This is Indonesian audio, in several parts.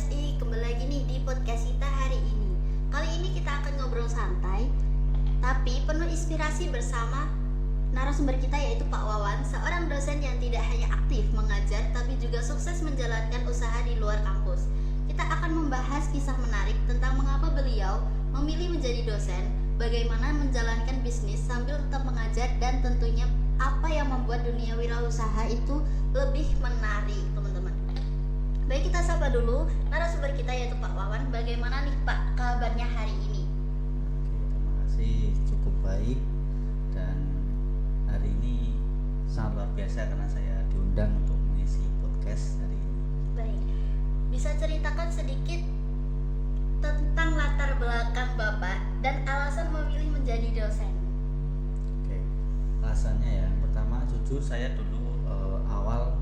PSI, kembali lagi nih di podcast kita hari ini. Kali ini kita akan ngobrol santai, tapi penuh inspirasi bersama narasumber kita yaitu Pak Wawan, seorang dosen yang tidak hanya aktif mengajar, tapi juga sukses menjalankan usaha di luar kampus. Kita akan membahas kisah menarik tentang mengapa beliau memilih menjadi dosen, bagaimana menjalankan bisnis sambil tetap mengajar, dan tentunya apa yang membuat dunia wirausaha itu lebih menarik, teman-teman. Baik, kita sapa dulu narasumber kita yaitu Pak Wawan. Bagaimana nih Pak kabarnya hari ini? Oke, terima kasih, cukup baik. Dan hari ini sangat luar biasa karena saya diundang untuk mengisi podcast hari ini. Baik, bisa ceritakan sedikit tentang latar belakang Bapak dan alasan memilih menjadi dosen? Oke, alasannya ya, yang pertama jujur saya dulu awal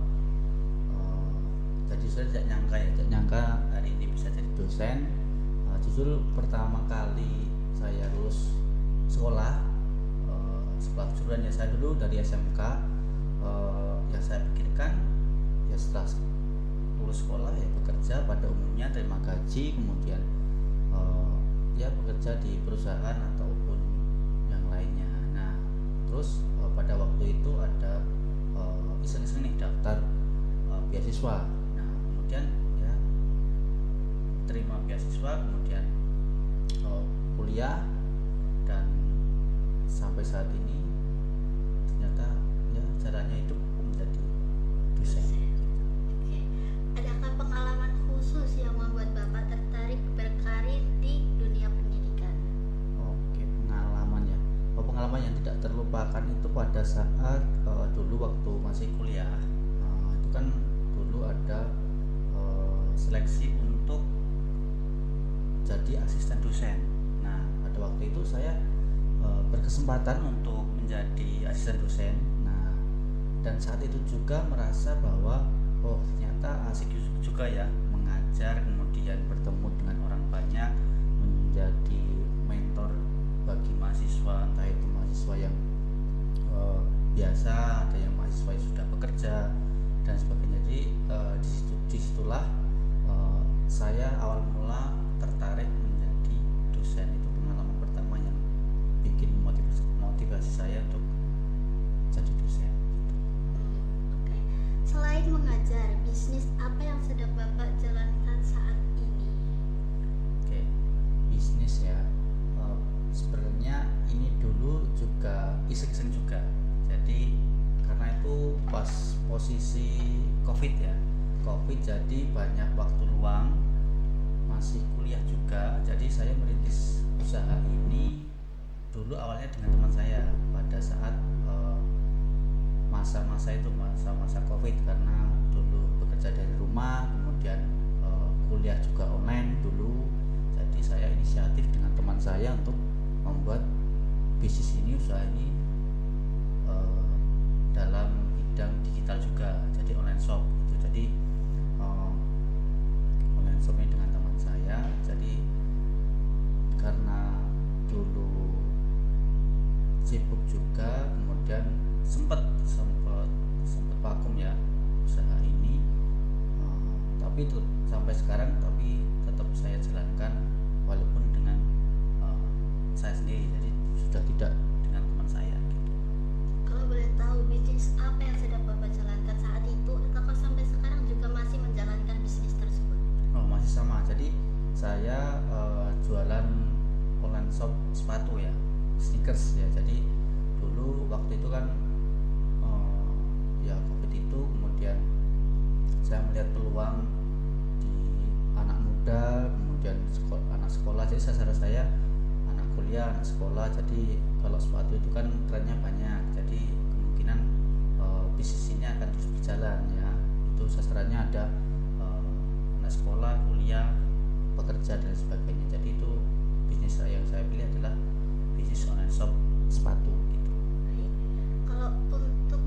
jadi saya tidak nyangka hari ini bisa jadi dosen. Jujur pertama kali saya lulus sekolah, sekolah kejuruan ya, saya dulu dari SMK. Yang saya pikirkan ya setelah lulus sekolah ya bekerja pada umumnya, terima gaji, kemudian ya bekerja di perusahaan ataupun yang lainnya. Nah terus pada waktu itu ada iseng-iseng nih daftar beasiswa. Nah kemudian ya terima beasiswa, kemudian kuliah, dan sampai saat ini ternyata ya caranya hidup menjadi dosen. Oke. Adakah pengalaman khusus yang membuat Bapak tertarik berkarir di dunia pendidikan? Oke, pengalaman ya. Pengalaman yang tidak terlupakan itu pada saat dulu waktu masih kuliah. Itu kan dulu ada seleksi untuk jadi asisten dosen. Nah, pada waktu itu saya berkesempatan untuk menjadi asisten dosen. Nah, dan saat itu juga merasa bahwa ternyata asik juga ya mengajar, kemudian bertemu dengan orang banyak, menjadi mentor bagi mahasiswa, entah itu mahasiswa yang biasa, ada yang mahasiswa yang sudah bekerja dan sebagainya. Jadi disitulah saya awal mula tertarik menjadi dosen. Itu pengalaman pertama yang bikin motivasi saya untuk jadi dosen. Oke. Selain mengajar, bisnis apa yang sedang Bapak jalankan saat ini? Oke, bisnis ya. Sebenarnya ini dulu juga iseng-iseng juga. Jadi karena itu pas posisi COVID ya, COVID jadi banyak waktu luang, masih kuliah juga. Jadi saya merintis usaha ini dulu awalnya dengan teman saya pada saat masa-masa itu, masa-masa COVID, karena dulu bekerja dari rumah, kemudian kuliah juga online dulu. Jadi saya inisiatif dengan teman saya untuk membuat bisnis ini, usaha ini dalam bidang digital juga, jadi online shop gitu. Jadi online shop ini dengan teman saya. Jadi karena dulu sibuk juga, kemudian sempat vakum ya usaha ini, tapi itu sampai sekarang tapi tetap saya jalankan walaupun dengan saya sendiri, jadi sudah tidak dengan teman saya gitu. Kalau boleh tahu, bisnis apa yang sedang Bapak jalankan saat itu, ataukah sampai sekarang juga masih menjalankan bisnis tersebut? Masih sama. Jadi saya jualan online shop sepatu ya, sneakers ya. Jadi dulu waktu itu kan ya COVID itu, kemudian saya melihat peluang di anak muda, kemudian anak sekolah. Jadi sasaran saya anak kuliah, anak sekolah. Jadi kalau sepatu itu kan trennya banyak, jadi kemungkinan bisnis ini akan terus berjalan ya. Itu sasarannya ada anak sekolah, kuliah, bekerja dan sebagainya. Jadi itu bisnis yang saya pilih adalah bisnis online shop sepatu gitu. Baik. Kalau untuk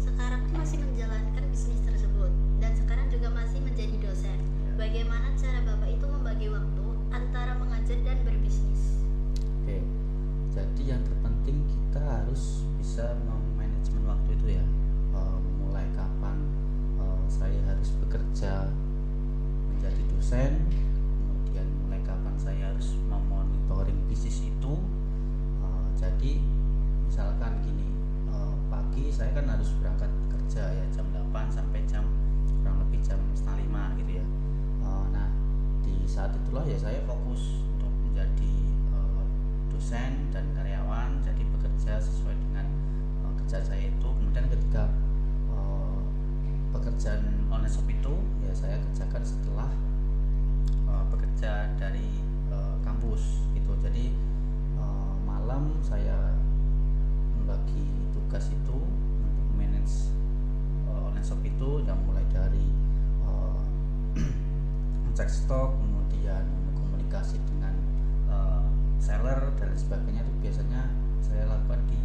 sekarang masih menjalankan bisnis tersebut dan sekarang juga masih menjadi dosen, bagaimana cara Bapak itu membagi waktu antara mengajar dan berbisnis? Oke, jadi yang terpenting kita harus bisa memanajemen waktu itu ya. Mulai kapan saya harus bekerja menjadi dosen dosen, kemudian mulai kapan saya harus memonitoring bisnis itu. Jadi misalkan gini, pagi saya kan harus berangkat kerja ya jam 8 sampai jam kurang lebih jam setengah 5 gitu ya. Nah di saat itulah ya saya fokus untuk menjadi dosen dan karyawan, jadi bekerja sesuai dengan kerja saya itu. Kemudian ketika pekerjaan online shop itu ya saya kerjakan setelah bekerja dari kampus gitu. Jadi malam saya membagi tugas itu untuk manage online shop itu, yang mulai dari cek stok, kemudian komunikasi dengan seller dan sebagainya, itu biasanya saya lakukan di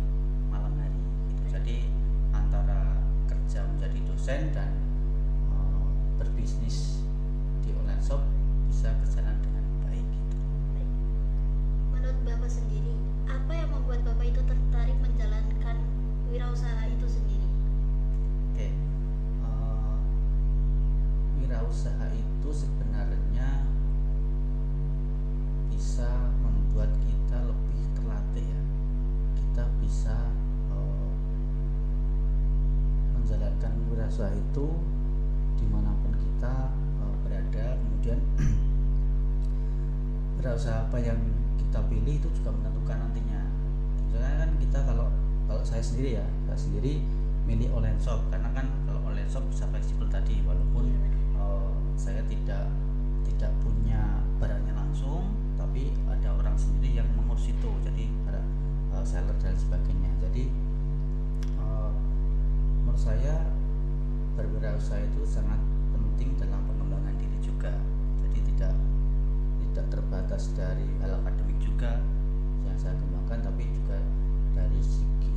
malam hari gitu. Jadi antara kerja menjadi dosen dan berbisnis di online shop bisa berjalan dengan baik gitu. Menurut Bapak sendiri, apa yang membuat Bapak itu tertarik menjalankan wirausaha itu sendiri? Oke, wirausaha itu sebenarnya bisa membuat kita lebih terlatih ya. Kita bisa menjalankan wirausaha itu dimanapun kita berada. Kemudian wirausaha apa yang kita pilih itu juga menentukan nantinya. Misalnya kan kita kalau saya sendiri ya, saya sendiri milih online shop karena kan kalau online shop bisa fleksibel tadi, walaupun saya tidak punya barangnya langsung, tapi ada orang sendiri yang mengurus itu, jadi ada seller dan sebagainya. Jadi menurut saya berwirausaha itu sangat penting dalam pengembangan diri juga. Jadi tidak terbatas dari hal akademik juga yang saya kembangkan, tapi juga dari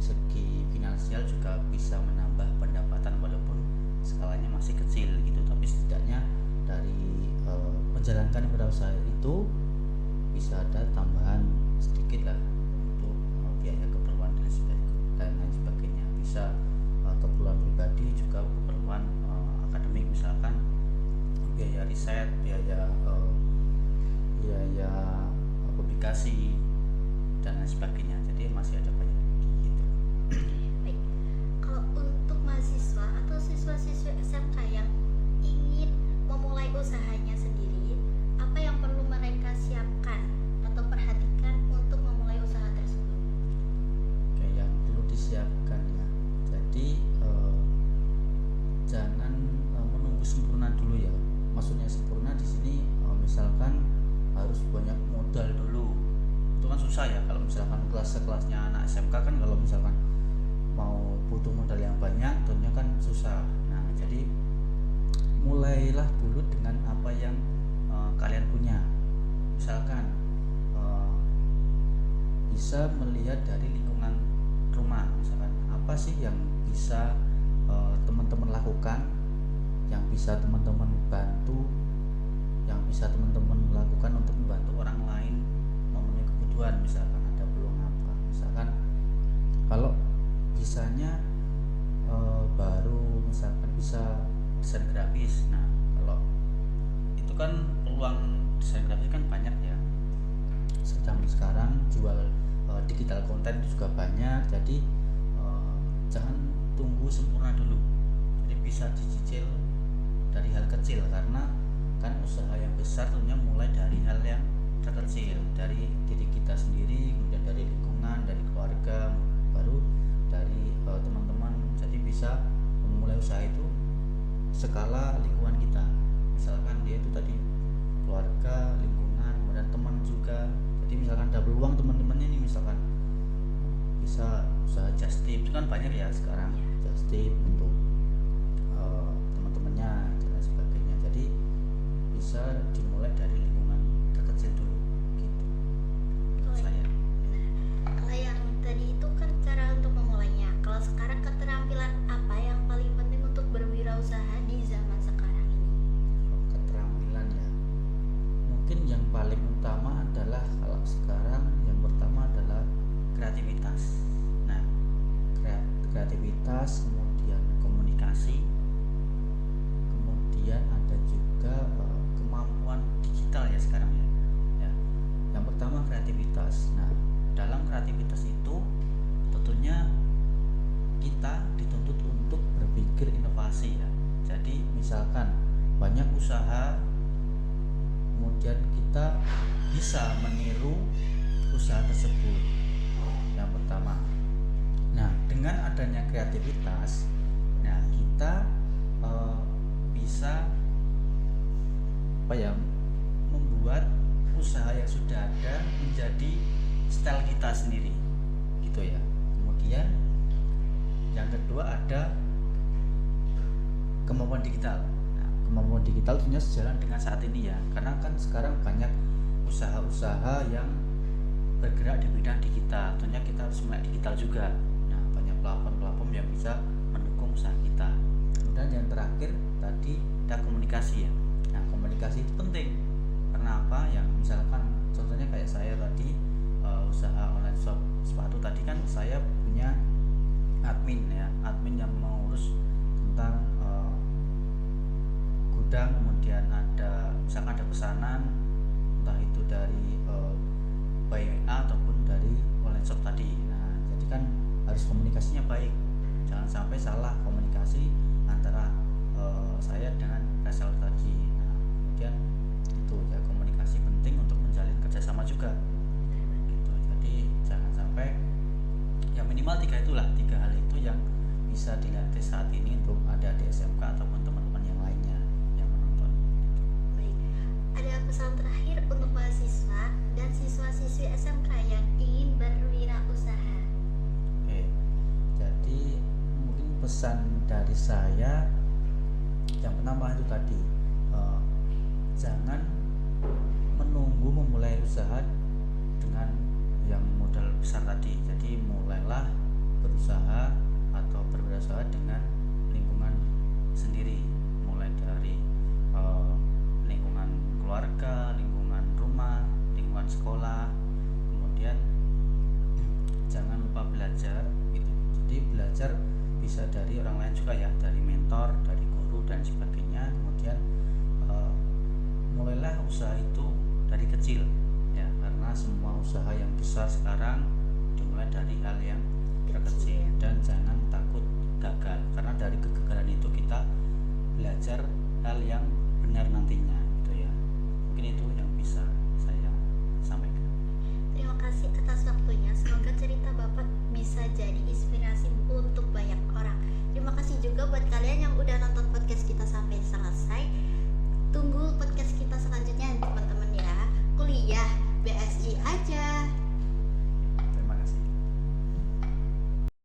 segi finansial juga bisa menambah pendapatan walaupun skalanya masih kecil gitu. Tapi setidaknya dari menjalankan wirausaha itu bisa ada tambahan sedikit lah untuk biaya keperluan dan lain sebagainya. Bisa keperluan pribadi, juga keperluan akademik, misalkan biaya riset, biaya publikasi dan lain sebagainya. Jadi masih ada banyak gitu. Baik, kalau untuk mahasiswa atau siswa-siswi SMK yang ingin memulai usahanya sendiri, apa yang perlu mereka siapkan atau perhatikan untuk memulai usaha tersebut? Oke, yang perlu disiapkan ya. Jadi jangan menunggu sempurna dulu ya. Maksudnya sempurna di sini misalkan harus banyak modal dulu. Itu kan susah ya kalau misalkan kelasnya anak SMK kan, kalau misalkan mau butuh modal yang banyak tentunya kan susah. Nah, jadi mulailah dulu dengan apa yang kalian punya. Misalkan bisa melihat dari lingkungan rumah, misalkan apa sih yang bisa teman-teman lakukan, yang bisa teman-teman bantu, yang bisa teman-teman lakukan untuk membantu orang lain memenuhi kebutuhan. Misalkan ada peluang apa, misalkan kalau bisanya baru misalkan bisa desain grafis. Nah, kalau itu kan peluang desain grafis kan banyak ya, sedang sekarang jual digital content juga banyak. Jadi jangan tunggu sempurna dulu, jadi bisa dicicil dari hal kecil, karena kan usaha yang besar tentunya mulai dari hal yang terkecil, dari diri kita sendiri, kemudian dari lingkungan, dari keluarga, baru dari teman-teman. Jadi bisa memulai usaha itu skala lingkungan kita, misalkan dia itu tadi keluarga, lingkungan, kemudian teman juga. Jadi misalkan ada peluang teman-temannya nih, misalkan bisa usaha just tip, itu kan banyak ya sekarang, just tip untuk teman-temannya dan lain sebagainya. Jadi bisa dimulai dari lingkungan terkecil dulu gitu. Saya. Nah, kalau yang tadi itu kan cara untuk memulainya. Kalau sekarang keterampilan apa yang paling penting untuk berwirausaha di zaman sekarang ini? Keterampilan ya, mungkin yang paling utama adalah kalau sekarang yang pertama adalah kreativitas. Nah, kreativitas, kemudian komunikasi, kemudian ada juga kemampuan ya sekarang ya. Ya. Yang pertama kreativitas. Nah, dalam kreativitas itu tentunya kita dituntut untuk berpikir inovasi ya. Jadi misalkan banyak usaha, kemudian kita bisa meniru usaha tersebut. Yang pertama. Nah, dengan adanya kreativitas, nah kita bisa membuat usaha yang sudah ada menjadi style kita sendiri, gitu ya. Kemudian yang kedua ada kemampuan digital. Nah, kemampuan digital tentunya sejalan dengan saat ini ya, karena kan sekarang banyak usaha-usaha yang bergerak di bidang digital. Tentunya kita harus melek digital juga. Nah, banyak platform-platform yang bisa mendukung usaha kita. Kemudian yang terakhir tadi ada komunikasi ya. Nah, komunikasi itu penting. Karena apa? Yang misalkan contohnya kayak saya tadi usaha online shop sepatu tadi kan saya punya admin ya, admin yang mengurus tentang gudang, kemudian ada misalkan ada pesanan entah itu dari by WA ataupun dari online shop tadi. Nah, jadi kan harus komunikasinya baik, jangan sampai salah komunikasi antara saya dengan reseller tadi. Nah, kemudian itu ya, komunikasi penting untuk menjalin kerjasama juga gitu. Jadi jangan sampai ya, minimal tiga hal itu yang bisa dilatih saat ini untuk ada di SMK ataupun teman-teman yang lainnya yang menonton. Baik, ada pesan terakhir untuk mahasiswa dan siswa-siswi SMK yang ingin berwirausaha. Oke, jadi mungkin pesan dari saya yang pertama itu tadi, jangan menunggu memulai usaha dengan yang modal besar tadi. Jadi mulailah berusaha atau berwirausaha dengan lingkungan sendiri, mulai dari lingkungan keluarga, lingkungan rumah, lingkungan sekolah. Kemudian jangan lupa belajar gitu. Jadi belajar bisa dari orang lain juga ya, dari mentor, dari guru dan sebagainya. Kemudian mulailah usaha itu dari kecil ya, karena semua usaha yang besar sekarang dimulai dari hal yang terkecil. Dan jangan takut gagal, karena dari kegagalan itu kita belajar hal yang benar nantinya gitu ya. Mungkin itu yang bisa saya sampaikan. Terima kasih atas waktunya. Semoga cerita Bapak bisa jadi inspirasi untuk banyak orang. Terima kasih juga buat kalian yang udah nonton podcast kita sampai selesai.